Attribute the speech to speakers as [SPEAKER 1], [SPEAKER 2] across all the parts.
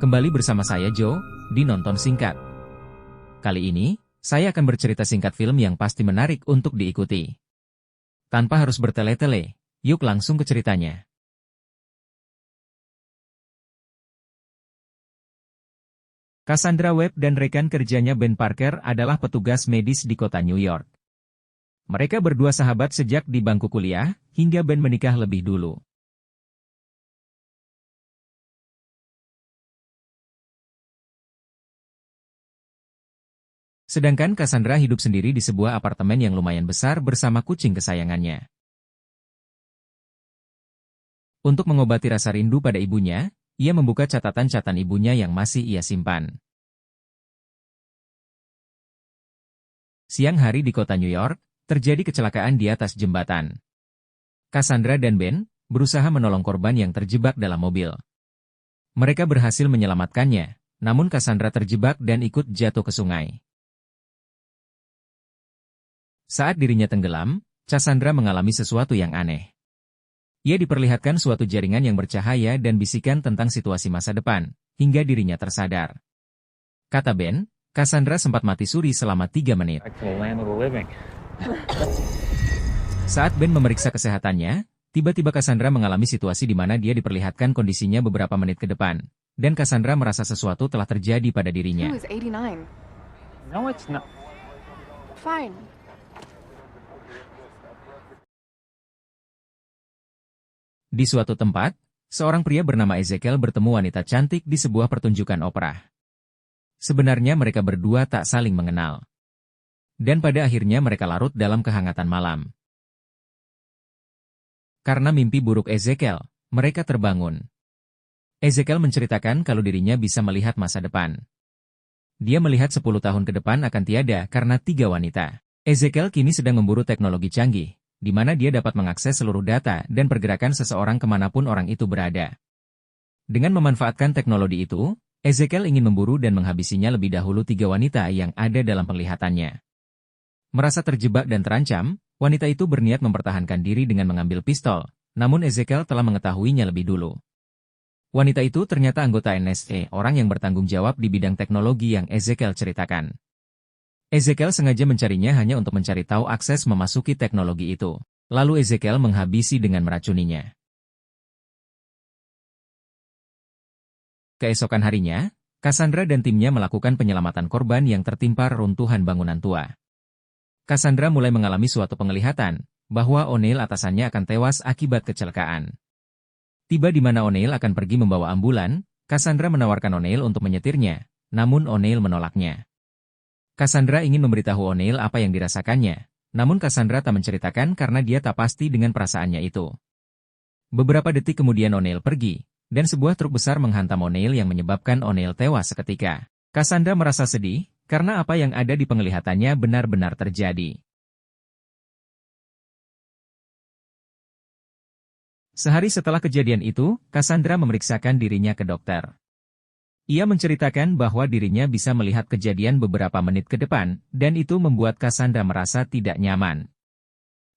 [SPEAKER 1] Kembali bersama saya Joe, di Nonton Singkat. Kali ini, saya akan bercerita singkat film yang pasti menarik untuk diikuti. Tanpa harus bertele-tele, yuk langsung ke ceritanya. Cassandra Webb dan rekan kerjanya Ben Parker adalah petugas medis di kota New York. Mereka berdua sahabat sejak di bangku kuliah, hingga Ben menikah lebih dulu. Sedangkan Cassandra hidup sendiri di sebuah apartemen yang lumayan besar bersama kucing kesayangannya. Untuk mengobati rasa rindu pada ibunya, ia membuka catatan ibunya yang masih ia simpan. Siang hari di kota New York, terjadi kecelakaan di atas jembatan. Cassandra dan Ben berusaha menolong korban yang terjebak dalam mobil. Mereka berhasil menyelamatkannya, namun Cassandra terjebak dan ikut jatuh ke sungai. Saat dirinya tenggelam, Cassandra mengalami sesuatu yang aneh. Ia diperlihatkan suatu jaringan yang bercahaya dan bisikan tentang situasi masa depan, hingga dirinya tersadar. Kata Ben, Cassandra sempat mati suri selama 3 menit. Saat Ben memeriksa kesehatannya, tiba-tiba Cassandra mengalami situasi di mana dia diperlihatkan kondisinya beberapa menit ke depan, dan Cassandra merasa sesuatu telah terjadi pada dirinya.
[SPEAKER 2] No, it's not.
[SPEAKER 3] Fine.
[SPEAKER 1] Di suatu tempat, seorang pria bernama Ezekiel bertemu wanita cantik di sebuah pertunjukan opera. Sebenarnya mereka berdua tak saling mengenal. Dan pada akhirnya mereka larut dalam kehangatan malam. Karena mimpi buruk Ezekiel, mereka terbangun. Ezekiel menceritakan kalau dirinya bisa melihat masa depan. Dia melihat 10 tahun ke depan akan tiada karena 3 wanita. Ezekiel kini sedang memburu teknologi canggih, di mana dia dapat mengakses seluruh data dan pergerakan seseorang kemanapun orang itu berada. Dengan memanfaatkan teknologi itu, Ezekiel ingin memburu dan menghabisinya lebih dahulu 3 wanita yang ada dalam penglihatannya. Merasa terjebak dan terancam, wanita itu berniat mempertahankan diri dengan mengambil pistol, namun Ezekiel telah mengetahuinya lebih dulu. Wanita itu ternyata anggota NSA, orang yang bertanggung jawab di bidang teknologi yang Ezekiel ceritakan. Ezekiel sengaja mencarinya hanya untuk mencari tahu akses memasuki teknologi itu. Lalu Ezekiel menghabisi dengan meracuninya. Keesokan harinya, Cassandra dan timnya melakukan penyelamatan korban yang tertimpa reruntuhan bangunan tua. Cassandra mulai mengalami suatu penglihatan, bahwa O'Neill atasannya akan tewas akibat kecelakaan. Tiba di mana O'Neill akan pergi membawa ambulan, Cassandra menawarkan O'Neill untuk menyetirnya, namun O'Neill menolaknya. Cassandra ingin memberitahu O'Neill apa yang dirasakannya, namun Cassandra tak menceritakan karena dia tak pasti dengan perasaannya itu. Beberapa detik kemudian O'Neill pergi, dan sebuah truk besar menghantam O'Neill yang menyebabkan O'Neill tewas seketika. Cassandra merasa sedih, karena apa yang ada di penglihatannya benar-benar terjadi. Sehari setelah kejadian itu, Cassandra memeriksakan dirinya ke dokter. Ia menceritakan bahwa dirinya bisa melihat kejadian beberapa menit ke depan, dan itu membuat Cassandra merasa tidak nyaman.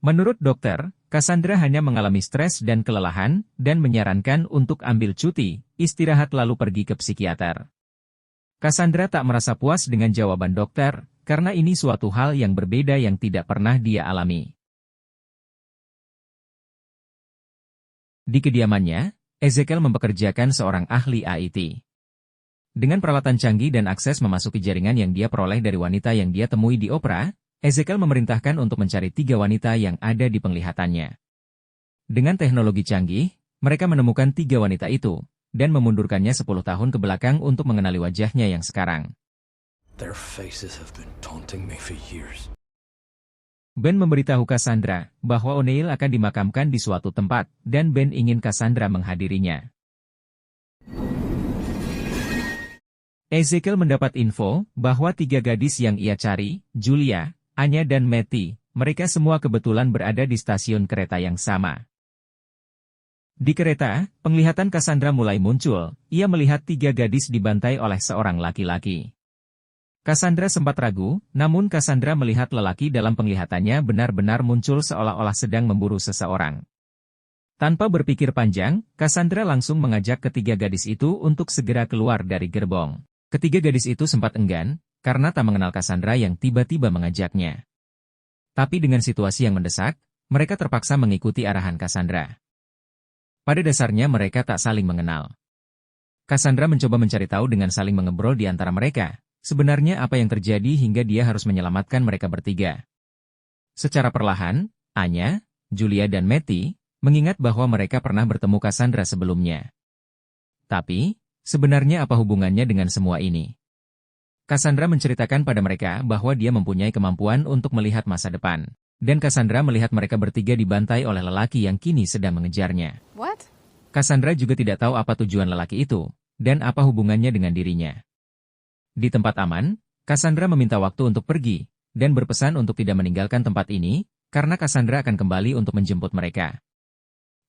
[SPEAKER 1] Menurut dokter, Cassandra hanya mengalami stres dan kelelahan, dan menyarankan untuk ambil cuti, istirahat lalu pergi ke psikiater. Cassandra tak merasa puas dengan jawaban dokter, karena ini suatu hal yang berbeda yang tidak pernah dia alami. Di kediamannya, Ezekiel mempekerjakan seorang ahli IT. Dengan peralatan canggih dan akses memasuki jaringan yang dia peroleh dari wanita yang dia temui di opera, Ezekiel memerintahkan untuk mencari 3 wanita yang ada di penglihatannya. Dengan teknologi canggih, mereka menemukan 3 wanita itu, dan memundurkannya 10 tahun ke belakang untuk mengenali wajahnya yang sekarang.
[SPEAKER 4] Their faces have been taunting me for years.
[SPEAKER 1] Ben memberitahu Cassandra bahwa O'Neill akan dimakamkan di suatu tempat, dan Ben ingin Cassandra menghadirinya. Ezekiel mendapat info bahwa 3 gadis yang ia cari, Julia, Anya dan Matty, mereka semua kebetulan berada di stasiun kereta yang sama. Di kereta, penglihatan Cassandra mulai muncul, ia melihat 3 gadis dibantai oleh seorang laki-laki. Cassandra sempat ragu, namun Cassandra melihat lelaki dalam penglihatannya benar-benar muncul seolah-olah sedang memburu seseorang. Tanpa berpikir panjang, Cassandra langsung mengajak ketiga gadis itu untuk segera keluar dari gerbong. Ketiga gadis itu sempat enggan, karena tak mengenal Cassandra yang tiba-tiba mengajaknya. Tapi dengan situasi yang mendesak, mereka terpaksa mengikuti arahan Cassandra. Pada dasarnya mereka tak saling mengenal. Cassandra mencoba mencari tahu dengan saling mengobrol di antara mereka, sebenarnya apa yang terjadi hingga dia harus menyelamatkan mereka bertiga. Secara perlahan, Anya, Julia dan Matty mengingat bahwa mereka pernah bertemu Cassandra sebelumnya. Tapi, sebenarnya apa hubungannya dengan semua ini? Cassandra menceritakan pada mereka bahwa dia mempunyai kemampuan untuk melihat masa depan. Dan Cassandra melihat mereka bertiga dibantai oleh lelaki yang kini sedang mengejarnya.
[SPEAKER 3] What?
[SPEAKER 1] Cassandra juga tidak tahu apa tujuan lelaki itu, dan apa hubungannya dengan dirinya. Di tempat aman, Cassandra meminta waktu untuk pergi, dan berpesan untuk tidak meninggalkan tempat ini, karena Cassandra akan kembali untuk menjemput mereka.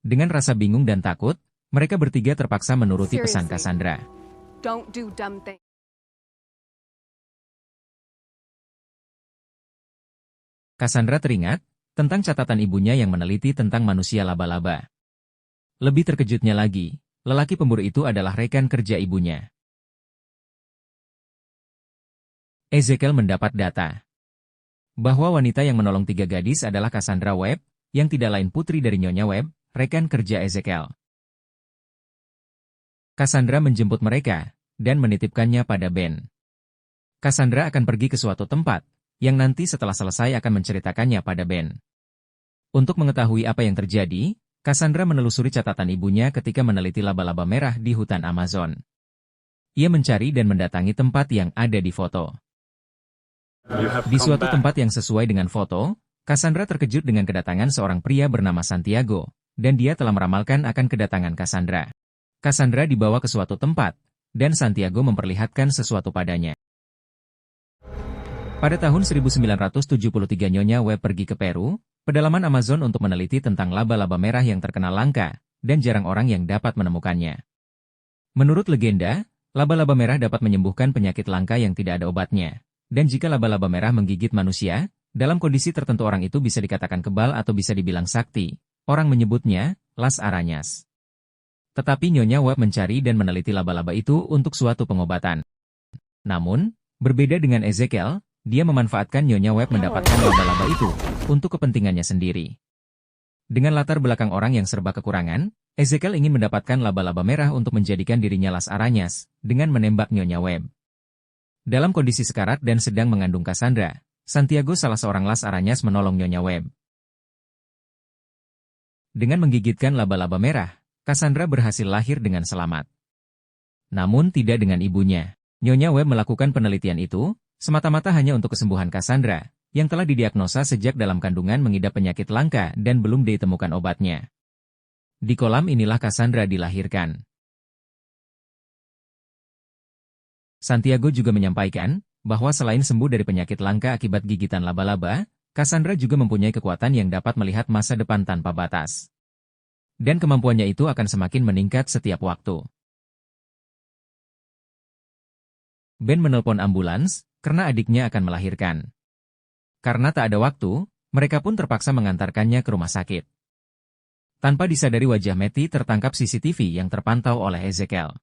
[SPEAKER 1] Dengan rasa bingung dan takut, mereka bertiga terpaksa menuruti pesan Cassandra.
[SPEAKER 3] Don't do dumb things.
[SPEAKER 1] Cassandra teringat tentang catatan ibunya yang meneliti tentang manusia laba-laba. Lebih terkejutnya lagi, lelaki pemburu itu adalah rekan kerja ibunya. Ezekiel mendapat data bahwa wanita yang menolong tiga gadis adalah Cassandra Webb, yang tidak lain putri dari Nyonya Webb, rekan kerja Ezekiel. Cassandra menjemput mereka, dan menitipkannya pada Ben. Cassandra akan pergi ke suatu tempat, yang nanti setelah selesai akan menceritakannya pada Ben. Untuk mengetahui apa yang terjadi, Cassandra menelusuri catatan ibunya ketika meneliti laba-laba merah di hutan Amazon. Ia mencari dan mendatangi tempat yang ada di foto. Di suatu tempat yang sesuai dengan foto, Cassandra terkejut dengan kedatangan seorang pria bernama Santiago, dan dia telah meramalkan akan kedatangan Cassandra. Cassandra dibawa ke suatu tempat, dan Santiago memperlihatkan sesuatu padanya. Pada tahun 1973 Nyonya Webb pergi ke Peru, pedalaman Amazon untuk meneliti tentang laba-laba merah yang terkenal langka, dan jarang orang yang dapat menemukannya. Menurut legenda, laba-laba merah dapat menyembuhkan penyakit langka yang tidak ada obatnya, dan jika laba-laba merah menggigit manusia, dalam kondisi tertentu orang itu bisa dikatakan kebal atau bisa dibilang sakti. Orang menyebutnya Las Arañas. Tetapi Nyonya Webb mencari dan meneliti laba-laba itu untuk suatu pengobatan. Namun, berbeda dengan Ezekiel, dia memanfaatkan Nyonya Webb mendapatkan laba-laba itu untuk kepentingannya sendiri. Dengan latar belakang orang yang serba kekurangan, Ezekiel ingin mendapatkan laba-laba merah untuk menjadikan dirinya Las Arañas dengan menembak Nyonya Webb. Dalam kondisi sekarat dan sedang mengandung Cassandra, Santiago salah seorang Las Arañas menolong Nyonya Webb. Dengan menggigitkan laba-laba merah, Cassandra berhasil lahir dengan selamat. Namun tidak dengan ibunya. Nyonya Webb melakukan penelitian itu, semata-mata hanya untuk kesembuhan Cassandra, yang telah didiagnosa sejak dalam kandungan mengidap penyakit langka dan belum ditemukan obatnya. Di kolam inilah Cassandra dilahirkan. Santiago juga menyampaikan bahwa selain sembuh dari penyakit langka akibat gigitan laba-laba, Cassandra juga mempunyai kekuatan yang dapat melihat masa depan tanpa batas. Dan kemampuannya itu akan semakin meningkat setiap waktu. Ben menelpon ambulans, karena adiknya akan melahirkan. Karena tak ada waktu, mereka pun terpaksa mengantarkannya ke rumah sakit. Tanpa disadari wajah Matty tertangkap CCTV yang terpantau oleh Ezekiel.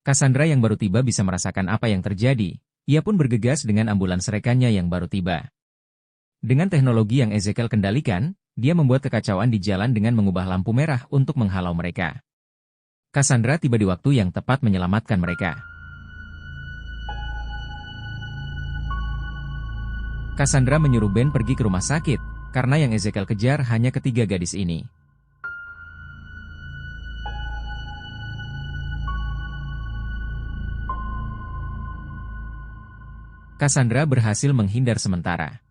[SPEAKER 1] Cassandra yang baru tiba bisa merasakan apa yang terjadi, ia pun bergegas dengan ambulans rekannya yang baru tiba. Dengan teknologi yang Ezekiel kendalikan, dia membuat kekacauan di jalan dengan mengubah lampu merah untuk menghalau mereka. Cassandra tiba di waktu yang tepat menyelamatkan mereka. Cassandra menyuruh Ben pergi ke rumah sakit, karena yang Ezekiel kejar hanya ketiga gadis ini. Cassandra berhasil menghindar sementara.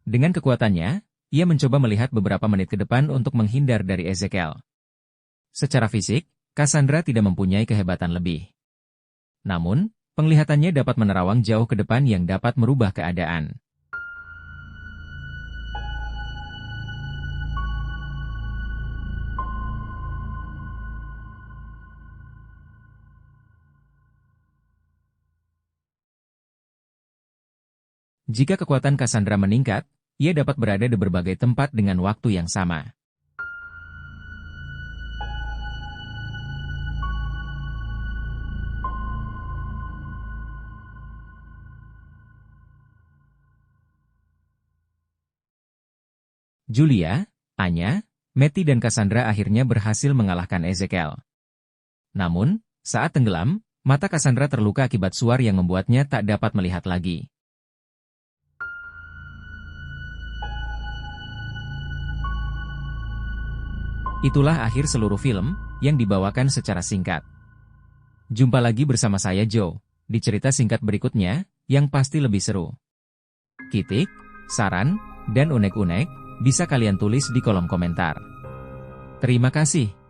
[SPEAKER 1] Dengan kekuatannya, ia mencoba melihat beberapa menit ke depan untuk menghindar dari Ezekiel. Secara fisik, Cassandra tidak mempunyai kehebatan lebih. Namun, penglihatannya dapat menerawang jauh ke depan yang dapat merubah keadaan. Jika kekuatan Cassandra meningkat, ia dapat berada di berbagai tempat dengan waktu yang sama. Julia, Anya, Matty dan Cassandra akhirnya berhasil mengalahkan Ezekiel. Namun, saat tenggelam, mata Cassandra terluka akibat suar yang membuatnya tak dapat melihat lagi. Itulah akhir seluruh film, yang dibawakan secara singkat. Jumpa lagi bersama saya Joe, di cerita singkat berikutnya, yang pasti lebih seru. Kritik, saran, dan unek-unek, bisa kalian tulis di kolom komentar. Terima kasih.